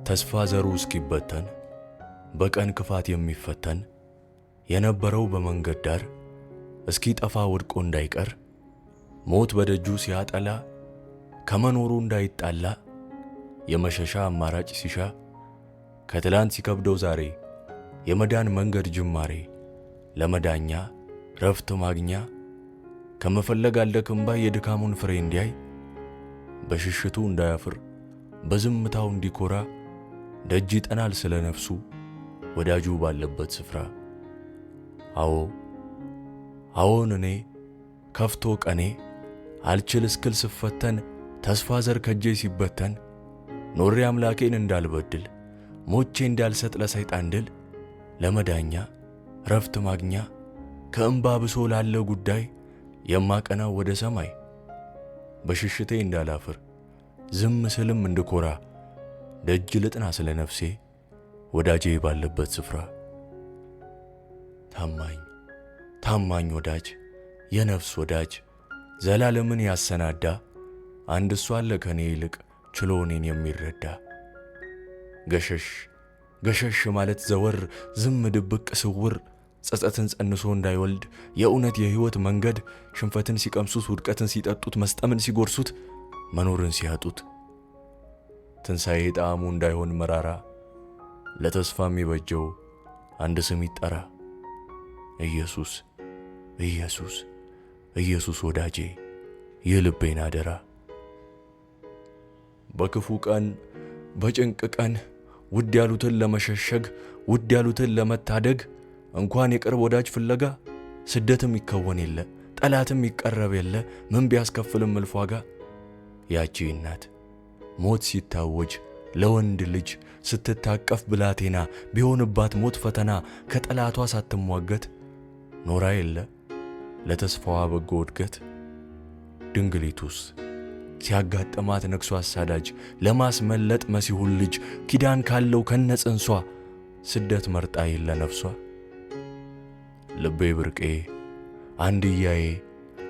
ተስፋ ዘሩ እስኪበተን በቀን ክፋት የሚፈተን የነበረው በመንገድ ዳር እስኪጠፋ ወድቆ እንዳይቀር ሞት በደጁ ሲያጠላ ከመኖሩ እንዳይጣላ የመሸሻ አማራጭ ሲሻ ከትላንት ሲከብደው ዛሬ የመዳን መንገድ ጅማሬ ለመዳኛ ረፍት ማግኛ ከመፈለግ አልደክም ባይ የድካሙን ፍሬ እንዲያይ በሽሽቱ እንዳያፍር በዝምታው እንዲኮራ ደጅ ይጠናል ስለ ነፍሱ ወዳጁ ባለበት ስፍራ። አዎን እኔ ከፍቶ ቀኔ አልችል እስክል ስፈተን ተስፋ ዘር ከጄ ሲበተን ኖሬ አምላኬን እንዳልበድል ሞቼ እንዳልሰጥ ለሰይጣን ድል ለመዳኛ ረፍት ማግኛ ከእንባ ብሶ ላለ ጉዳይ የማቀናው ወደ ሰማይ በሽሽቴ እንዳላፍር ዝም ስልም እንድኮራ ደጅ ልጥና ስለ ነፍሴ ወዳጄ ባለበት ስፍራ። ታማኝ ወዳጅ የነፍስ ወዳጅ ዘላለምን ያሰናዳ አንድ እሱ አለ ከኔ ይልቅ ችሎ እኔን የሚረዳ። ገሸሽ ማለት ዘወር ዝም ድብቅ ስውር ጸጸትን ጸንሶ እንዳይወልድ የእውነት የሕይወት መንገድ ሽንፈትን ሲቀምሱት ውድቀትን ሲጠጡት መስጠምን ሲጎርሱት መኖርን ሲያጡት ትንሣኤ ጣዕሙ እንዳይሆን መራራ ለተስፋ የሚበጀው አንድ ስም ይጠራ ኢየሱስ ወዳጄ የልቤን አደራ። በክፉ ቀን በጭንቅ ቀን ውድ ያሉትን ለመሸሸግ ውድ ያሉትን ለመታደግ እንኳን የቅርብ ወዳጅ ፍለጋ ስደትም ይከወን የለ ጠላትም ይቀረብ የለ ምን ቢያስከፍልም እልፍ ዋጋ ያቺ እናት ሞት ሲታወጅ ለወንድ ልጅ ስትታቀፍ ብላቴና ቢሆንባት ሞት ፈተና ከጠላቷ ሳትሟገት ኖራ የለ ለተስፋዋ በጎ እድገት። ድንግሊቱስ ሲያጋጥማት ነክሶ አሳዳጅ ለማስመለጥ መሲሁን ልጅ ኪዳን ካለው ከነጽንሷ ስደት መርጣ የለ ነፍሷ። ልቤ ብርቄ አንድያዬ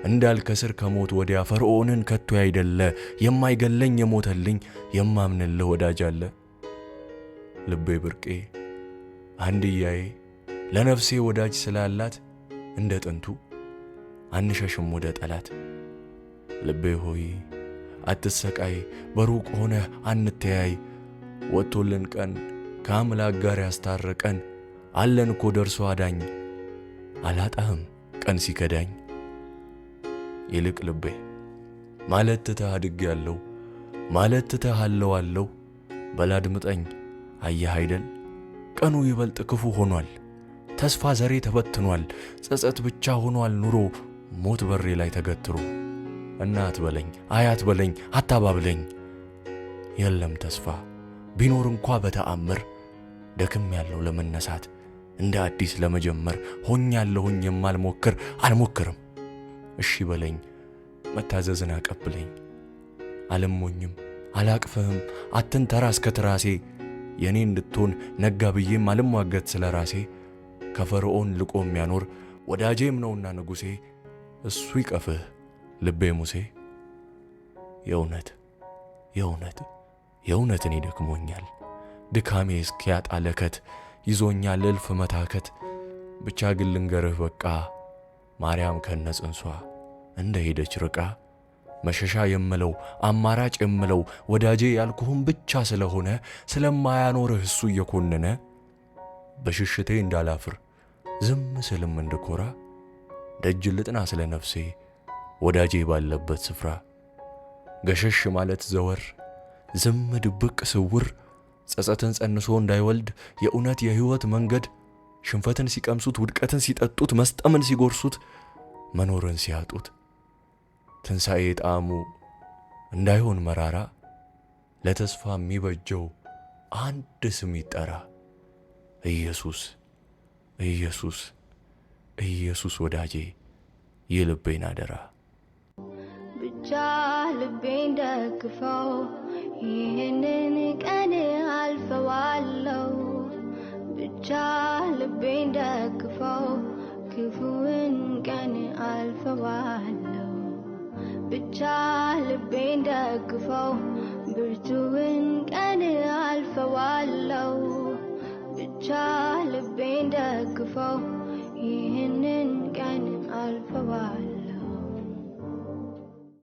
እንዳልከስር ከሞት ወዲያ ፈርዖንን ከቶ ያይደለ የማይገለኝ የሞተልኝ የማምንልህ ወዳጅ አለ። ልቤ ብርቄ አንድያዬ ለነፍሴ ወዳጅ ስላላት እንደ ጥንቱ አንሸሽም ወደ ጠላት። ልቤ ሆይ አትሰቃይ በሩቅ ሆነ አንተያይ ወጥቶልን ቀን ከአምላክ ጋር ያስታረቀን አለን እኮ ደርሶ አዳኝ አላጣህም ቀን ሲከዳኝ። ይልቅ ልቤ ማለት ትተህ አድጌያለሁ ማለት ትተህ አለዋለሁ በላድምጠኝ አየህ አይደል ቀኑ ይበልጥ ክፉ ሆኗል ተስፋ ዘሬ ተበትኗል ጸጸት ብቻ ሆኗል ኑሮ ሞት በሬ ላይ ተገትሮ። እናት በለኝ አያት በለኝ አታባብለኝ የለም ተስፋ ቢኖር እንኳ በተአምር ደክም ያለው ለመነሳት እንደ አዲስ ለመጀመር ሆኛለሁኝ የማልሞክር አልሞክርም። እሺ በለኝ መታዘዝን አቀብለኝ አልሞኝም አላቅፍህም አትንተራስ ከትራሴ የኔ እንድትሆን ነጋ ብዬም አልሟገት ስለ ራሴ ከፈርዖን ልቆ የሚያኖር ወዳጄም ነውና ንጉሴ እሱ ይቀፍህ ልቤ ሙሴ። የእውነት እኔ ደክሞኛል ድካሜ እስኪያጣ ለከት ይዞኛል እልፍ መታከት ብቻ ግን ልንገርህ በቃ ማርያም ከነጽንሷ እንደ ሄደች ርቃ መሸሻ የምለው አማራጭ የምለው ወዳጄ ያልኩህም ብቻ ስለሆነ ስለማያኖርህ እሱ እየኮነነ በሽሽቴ እንዳላፍር ዝም ስልም እንድኮራ ደጅ ልጥና ስለ ነፍሴ ወዳጄ ባለበት ስፍራ። ገሸሽ ማለት ዘወር ዝም ድብቅ ስውር ጸጸትን ጸንሶ እንዳይወልድ የእውነት የሕይወት መንገድ ሽንፈትን ሲቀምሱት ውድቀትን ሲጠጡት መስጠምን ሲጎርሱት መኖርን ሲያጡት ትንሣኤ ጣዕሙ እንዳይሆን መራራ ለተስፋ የሚበጀው አንድ ስም ይጠራ ኢየሱስ ወዳጄ የልቤን አደራ። ብቻ ልቤን ደግፈው ይህንን ቀን አልፈዋለሁ ብቻ ልቤን ደግፈው ክፉን ቀን አልፈዋለሁ ብቻ ልቤን ደግፈው ብርቱውን ቀን አልፈዋለሁ አልፈዋለሁ ብቻ ልቤን ደግፈው